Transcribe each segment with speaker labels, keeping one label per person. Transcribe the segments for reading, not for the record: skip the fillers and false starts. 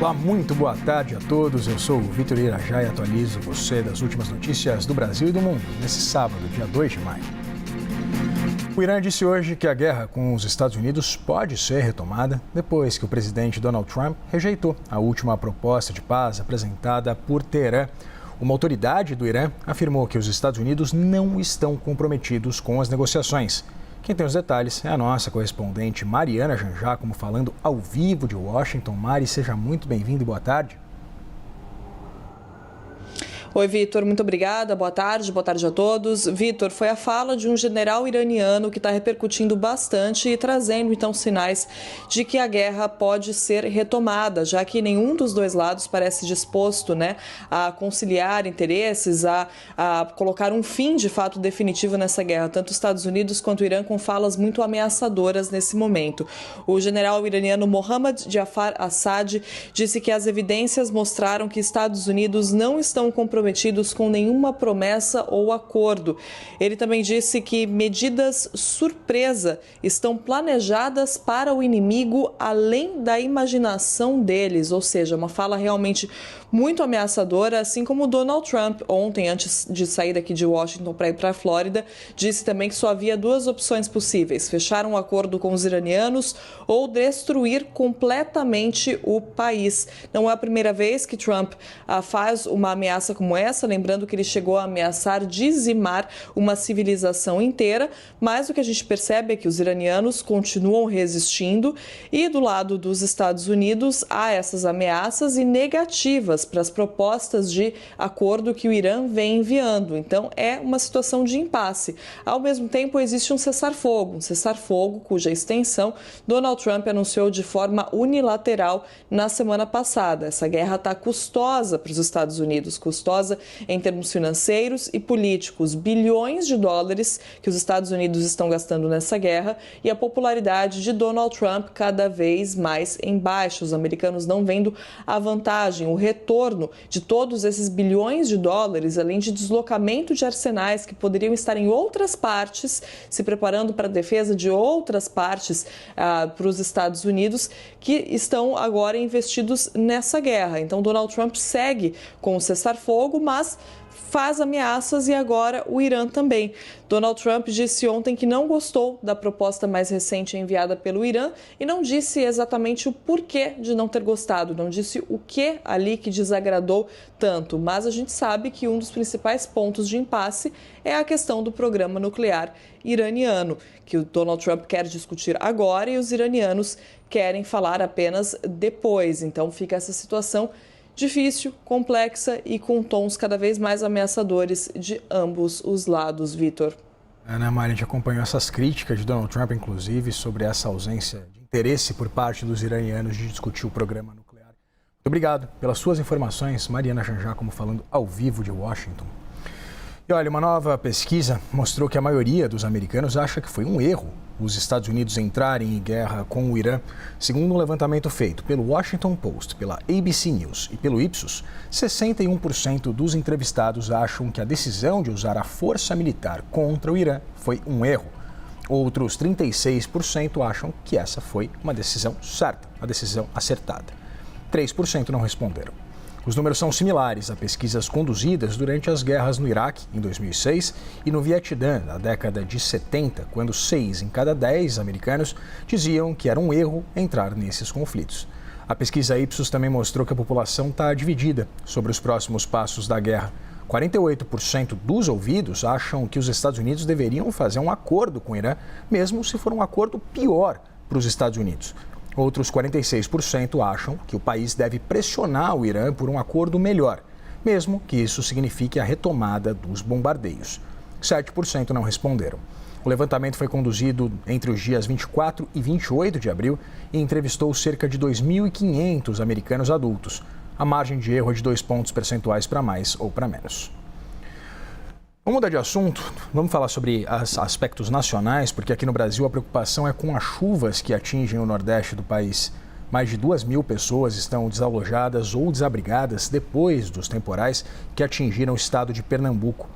Speaker 1: Olá, muito boa tarde a todos. Eu sou o Vitor Irajá e atualizo você das últimas notícias do Brasil e do mundo, nesse sábado, dia 2 de maio. O Irã disse hoje que a guerra com os Estados Unidos pode ser retomada depois que o presidente Donald Trump rejeitou a última proposta de paz apresentada por Teherã. Uma autoridade do Irã afirmou que os Estados Unidos não estão comprometidos com as negociações. Quem tem os detalhes é a nossa correspondente Mariana Janjacomo, falando ao vivo de Washington. Mari, seja muito bem-vinda e boa tarde.
Speaker 2: Oi, Vitor, muito obrigada. Boa tarde a todos. Vitor, foi a fala de um general iraniano que está repercutindo bastante e trazendo, então, sinais de que a guerra pode ser retomada, já que nenhum dos dois lados parece disposto, a conciliar interesses, a colocar um fim, de fato, definitivo nessa guerra, tanto os Estados Unidos quanto o Irã, com falas muito ameaçadoras nesse momento. O general iraniano Mohammad Jafar Assad disse que as evidências mostraram que Estados Unidos não estão comprometidos com nenhuma promessa ou acordo. Ele também disse que medidas surpresa estão planejadas para o inimigo além da imaginação deles, ou seja, uma fala realmente muito ameaçadora, assim como Donald Trump ontem, antes de sair daqui de Washington para ir para a Flórida, disse também que só havia duas opções possíveis: fechar um acordo com os iranianos ou destruir completamente o país. Não é a primeira vez que Trump faz uma ameaça como essa, lembrando que ele chegou a ameaçar dizimar uma civilização inteira, mas o que a gente percebe é que os iranianos continuam resistindo e do lado dos Estados Unidos há essas ameaças e negativas para as propostas de acordo que o Irã vem enviando. Então é uma situação de impasse. Ao mesmo tempo existe um cessar-fogo cuja extensão Donald Trump anunciou de forma unilateral na semana passada. Essa guerra está custosa para os Estados Unidos, custosa em termos financeiros e políticos, bilhões de dólares que os Estados Unidos estão gastando nessa guerra e a popularidade de Donald Trump cada vez mais em baixa. Os americanos não vendo a vantagem, o retorno de todos esses bilhões de dólares, além de deslocamento de arsenais que poderiam estar em outras partes, se preparando para a defesa de outras partes para os Estados Unidos, que estão agora investidos nessa guerra. Então, Donald Trump segue com o cessar-fogo, mas faz ameaças e agora o Irã também. Donald Trump disse ontem que não gostou da proposta mais recente enviada pelo Irã e não disse exatamente o porquê de não ter gostado, não disse o que ali que desagradou tanto, mas a gente sabe que um dos principais pontos de impasse é a questão do programa nuclear iraniano, que o Donald Trump quer discutir agora e os iranianos querem falar apenas depois. Então fica essa situação difícil, complexa e com tons cada vez mais ameaçadores de ambos os lados, Vitor.
Speaker 1: Ana Maria, a gente acompanhou essas críticas de Donald Trump, inclusive, sobre essa ausência de interesse por parte dos iranianos de discutir o programa nuclear. Muito obrigado pelas suas informações, Mariana Janjacomo, falando ao vivo de Washington. E olha, uma nova pesquisa mostrou que a maioria dos americanos acha que foi um erro os Estados Unidos entrarem em guerra com o Irã. Segundo um levantamento feito pelo Washington Post, pela ABC News e pelo Ipsos, 61% dos entrevistados acham que a decisão de usar a força militar contra o Irã foi um erro. Outros 36% acham que essa foi uma decisão certa, uma decisão acertada. 3% não responderam. Os números são similares a pesquisas conduzidas durante as guerras no Iraque, em 2006, e no Vietnã, na década de 70, quando 6 em cada 10 americanos diziam que era um erro entrar nesses conflitos. A pesquisa Ipsos também mostrou que a população está dividida sobre os próximos passos da guerra. 48% dos ouvidos acham que os Estados Unidos deveriam fazer um acordo com o Irã, mesmo se for um acordo pior para os Estados Unidos. Outros 46% acham que o país deve pressionar o Irã por um acordo melhor, mesmo que isso signifique a retomada dos bombardeios. 7% não responderam. O levantamento foi conduzido entre os dias 24 e 28 de abril e entrevistou cerca de 2.500 americanos adultos. A margem de erro é de 2 pontos percentuais para mais ou para menos. Vamos mudar de assunto, vamos falar sobre aspectos nacionais, porque aqui no Brasil a preocupação é com as chuvas que atingem o Nordeste do país. Mais de 2.000 pessoas estão desalojadas ou desabrigadas depois dos temporais que atingiram o estado de Pernambuco.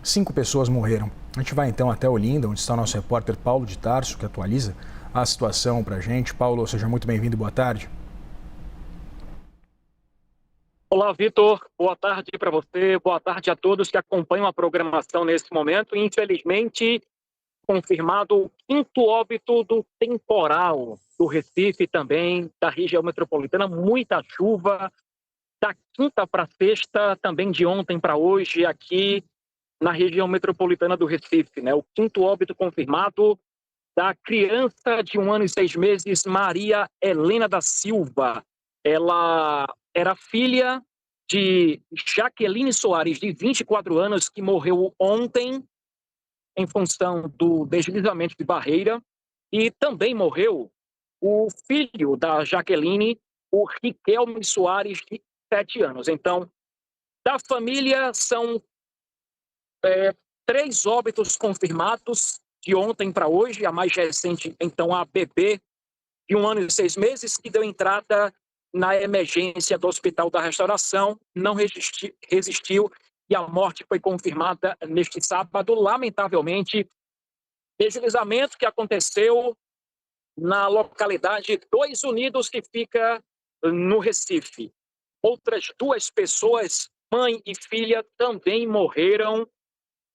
Speaker 1: 5 pessoas morreram. A gente vai então até Olinda, onde está o nosso repórter Paulo de Tarso, que atualiza a situação para a gente. Paulo, seja muito bem-vindo e boa tarde.
Speaker 3: Olá, Vitor. Boa tarde para você, boa tarde a todos que acompanham a programação nesse momento. Infelizmente, confirmado o 5º óbito do temporal do Recife também, da região metropolitana. Muita chuva, da quinta para sexta, também de ontem para hoje, aqui na região metropolitana do Recife, né? O 5º óbito confirmado da criança de 1 ano e 6 meses, Maria Helena da Silva. Ela era filha de Jaqueline Soares, de 24 anos, que morreu ontem em função do deslizamento de barreira. E também morreu o filho da Jaqueline, o Riquelme Soares, de 7 anos. Então, da família, são 3 óbitos confirmados de ontem para hoje. A mais recente, então, a bebê de 1 ano e 6 meses, que deu entrada na emergência do Hospital da Restauração, não resistiu e a morte foi confirmada neste sábado. Lamentavelmente, deslizamento que aconteceu na localidade Dois Unidos, que fica no Recife. Outras 2 pessoas, mãe e filha, também morreram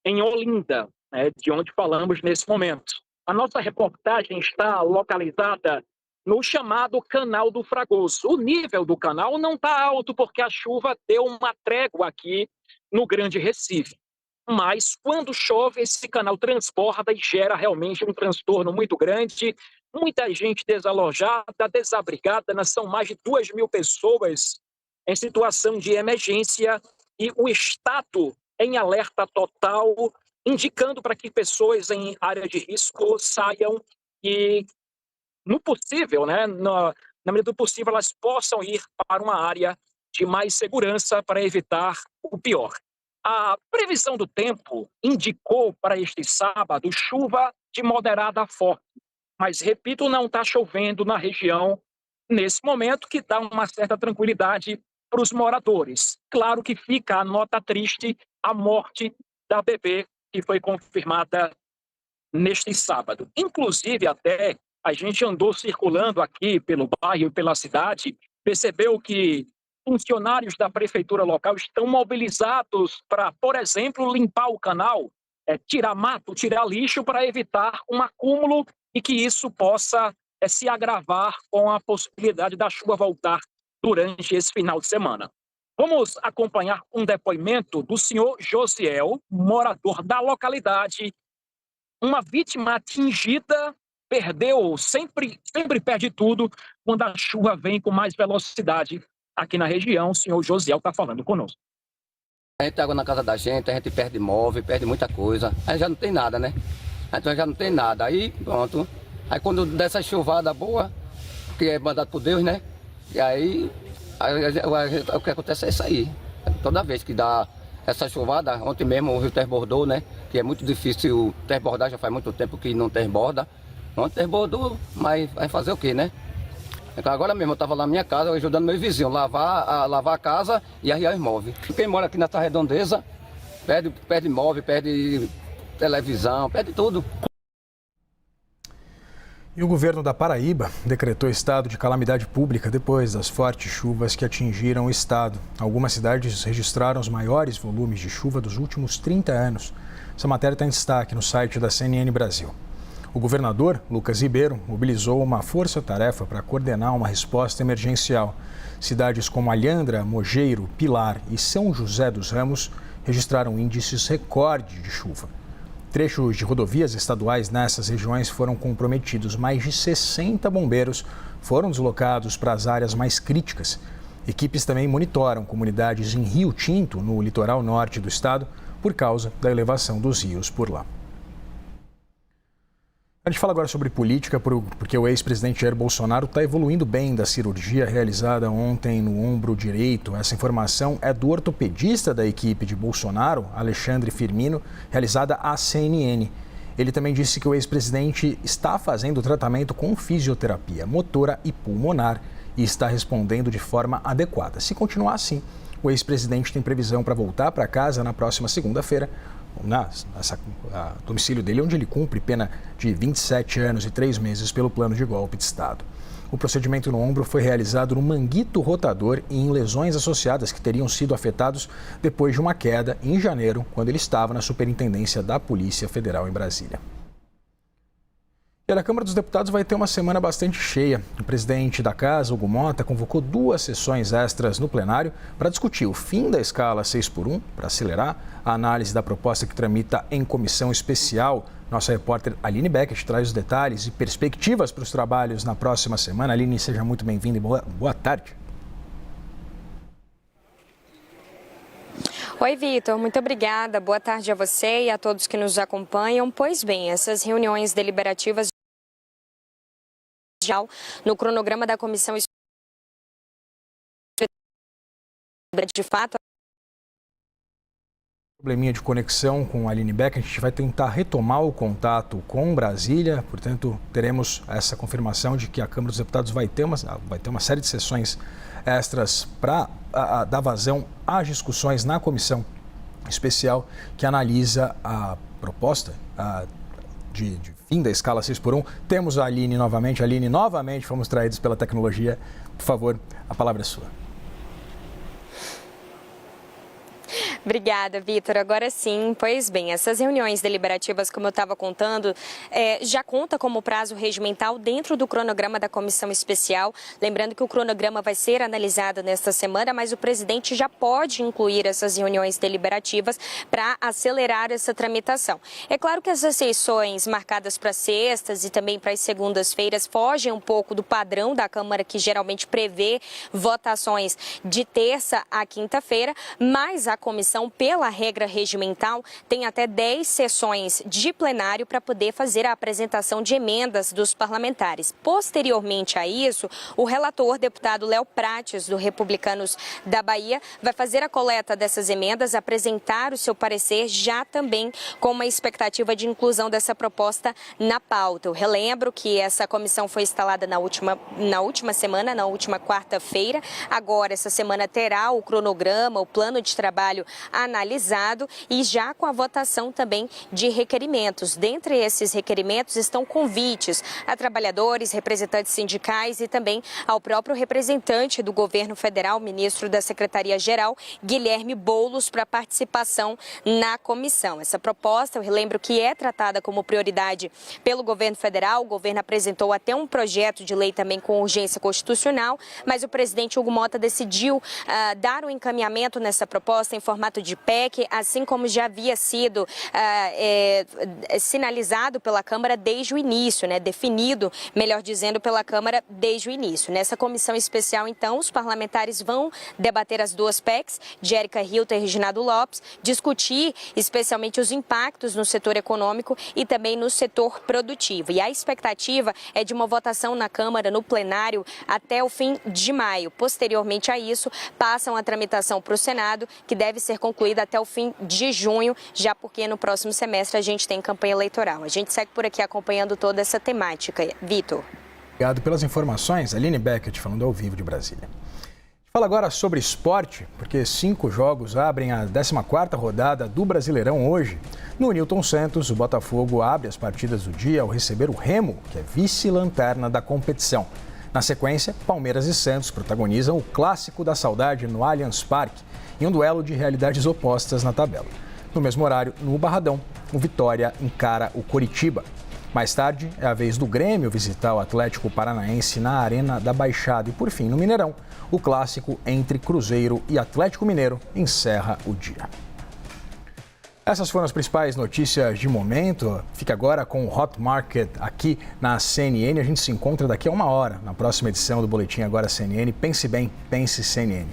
Speaker 3: em Olinda, né, de onde falamos nesse momento. A nossa reportagem está localizada no chamado Canal do Fragoso. O nível do canal não está alto porque a chuva deu uma trégua aqui no Grande Recife. Mas quando chove, esse canal transborda e gera realmente um transtorno muito grande. Muita gente desalojada, desabrigada, são mais de 2.000 pessoas em situação de emergência e o estado em alerta total, indicando para que pessoas em área de risco saiam e, no possível, né, na medida do possível, elas possam ir para uma área de mais segurança para evitar o pior. A previsão do tempo indicou para este sábado chuva de moderada a forte, mas, repito, não está chovendo na região nesse momento, que dá uma certa tranquilidade para os moradores. Claro que fica a nota triste, a morte da bebê que foi confirmada neste sábado. Inclusive, até a gente andou circulando aqui pelo bairro e pela cidade, percebeu que funcionários da prefeitura local estão mobilizados para, por exemplo, limpar o canal, tirar mato, tirar lixo, para evitar um acúmulo e que isso possa se agravar com a possibilidade da chuva voltar durante esse final de semana. Vamos acompanhar um depoimento do senhor Josiel, morador da localidade, uma vítima atingida, sempre perde tudo quando a chuva vem com mais velocidade aqui na região. O senhor Josiel está falando conosco.
Speaker 4: A gente tem água na casa da gente, a gente perde móvel, perde muita coisa. Aí já não tem nada, né? Então já não tem nada. Aí pronto. Aí quando dessa chuvada boa, que é mandado por Deus, né? E aí o que acontece é isso aí. Toda vez que dá essa chuvada, ontem mesmo o rio transbordou, né? Que é muito difícil transbordar, já faz muito tempo que não transborda. Ontem transbordou, mas vai fazer o quê, né? Então, agora mesmo eu estava lá na minha casa ajudando meu vizinho a lavar a casa e arriar os móveis. Quem mora aqui nessa redondeza perde móvel, perde televisão, perde tudo.
Speaker 1: E o governo da Paraíba decretou estado de calamidade pública depois das fortes chuvas que atingiram o estado. Algumas cidades registraram os maiores volumes de chuva dos últimos 30 anos. Essa matéria está em destaque no site da CNN Brasil. O governador, Lucas Ribeiro, mobilizou uma força-tarefa para coordenar uma resposta emergencial. Cidades como Alhandra, Mogeiro, Pilar e São José dos Ramos registraram índices recorde de chuva. Trechos de rodovias estaduais nessas regiões foram comprometidos. Mais de 60 bombeiros foram deslocados para as áreas mais críticas. Equipes também monitoram comunidades em Rio Tinto, no litoral norte do estado, por causa da elevação dos rios por lá. A gente fala agora sobre política, porque o ex-presidente Jair Bolsonaro está evoluindo bem da cirurgia realizada ontem no ombro direito. Essa informação é do ortopedista da equipe de Bolsonaro, Alexandre Firmino, realizada à CNN. Ele também disse que o ex-presidente está fazendo tratamento com fisioterapia motora e pulmonar e está respondendo de forma adequada. Se continuar assim, o ex-presidente tem previsão para voltar para casa na próxima segunda-feira, no domicílio dele, onde ele cumpre pena de 27 anos e 3 meses pelo plano de golpe de Estado. O procedimento no ombro foi realizado no manguito rotador e em lesões associadas que teriam sido afetados depois de uma queda em janeiro, quando ele estava na Superintendência da Polícia Federal em Brasília. E a Câmara dos Deputados vai ter uma semana bastante cheia. O presidente da Casa, Hugo Mota, convocou 2 sessões extras no plenário para discutir o fim da escala 6x1, para acelerar a análise da proposta que tramita em comissão especial. Nossa repórter Aline Beckett traz os detalhes e perspectivas para os trabalhos na próxima semana. Aline, seja muito bem-vinda e boa tarde.
Speaker 5: Oi, Vitor. Muito obrigada. Boa tarde a você e a todos que nos acompanham. Pois bem, essas reuniões deliberativas no cronograma da comissão de fato.
Speaker 1: Probleminha de conexão com a Aline Beck, a gente vai tentar retomar o contato com Brasília, portanto teremos essa confirmação de que a Câmara dos Deputados vai ter uma série de sessões extras para dar vazão às discussões na comissão especial que analisa a proposta de fim da escala 6x1. Temos a Aline novamente. Aline, novamente fomos traídos pela tecnologia. Por favor, a palavra é sua.
Speaker 5: Obrigada, Vitor. Agora sim, pois bem, essas reuniões deliberativas, como eu estava contando, já conta como prazo regimental dentro do cronograma da comissão especial. Lembrando que o cronograma vai ser analisado nesta semana, mas o presidente já pode incluir essas reuniões deliberativas para acelerar essa tramitação. É claro que essas sessões marcadas para sextas e também para as segundas-feiras fogem um pouco do padrão da Câmara, que geralmente prevê votações de terça a quinta-feira, mas a comissão, pela regra regimental, tem até 10 sessões de plenário para poder fazer a apresentação de emendas dos parlamentares. Posteriormente a isso, o relator, deputado Léo Prates, do Republicanos da Bahia, vai fazer a coleta dessas emendas, apresentar o seu parecer, já também com uma expectativa de inclusão dessa proposta na pauta. Eu relembro que essa comissão foi instalada na última semana, na última quarta-feira. Agora, essa semana terá o cronograma, o plano de trabalho analisado e já com a votação também de requerimentos. Dentre esses requerimentos estão convites a trabalhadores, representantes sindicais e também ao próprio representante do governo federal, ministro da Secretaria-Geral, Guilherme Boulos, para participação na comissão. Essa proposta, eu relembro que é tratada como prioridade pelo governo federal. O governo apresentou até um projeto de lei também com urgência constitucional, mas o presidente Hugo Mota decidiu dar um encaminhamento nessa proposta em formato de PEC, assim como já havia sido sinalizado pela Câmara desde o início, definido, melhor dizendo, pela Câmara desde o início. Nessa comissão especial, então, os parlamentares vão debater as 2 PECs, de Érica Hilton e Reginaldo Lopes, discutir especialmente os impactos no setor econômico e também no setor produtivo. E a expectativa é de uma votação na Câmara, no plenário, até o fim de maio. Posteriormente a isso, passam a tramitação para o Senado, que deve ser concluída até o fim de junho, já porque no próximo semestre a gente tem campanha eleitoral. A gente segue por aqui acompanhando toda essa temática. Vitor.
Speaker 1: Obrigado pelas informações. Aline Beckett falando ao vivo de Brasília. Fala agora sobre esporte, porque 5 jogos abrem a 14ª rodada do Brasileirão hoje. No Newton Santos, o Botafogo abre as partidas do dia ao receber o Remo, que é vice-lanterna da competição. Na sequência, Palmeiras e Santos protagonizam o Clássico da Saudade no Allianz Parque, em um duelo de realidades opostas na tabela. No mesmo horário, no Barradão, o Vitória encara o Coritiba. Mais tarde, é a vez do Grêmio visitar o Atlético Paranaense na Arena da Baixada. E por fim, no Mineirão, o clássico entre Cruzeiro e Atlético Mineiro encerra o dia. Essas foram as principais notícias de momento. Fica agora com o Hot Market aqui na CNN. A gente se encontra daqui a 1 hora, na próxima edição do Boletim Agora CNN. Pense bem, pense CNN.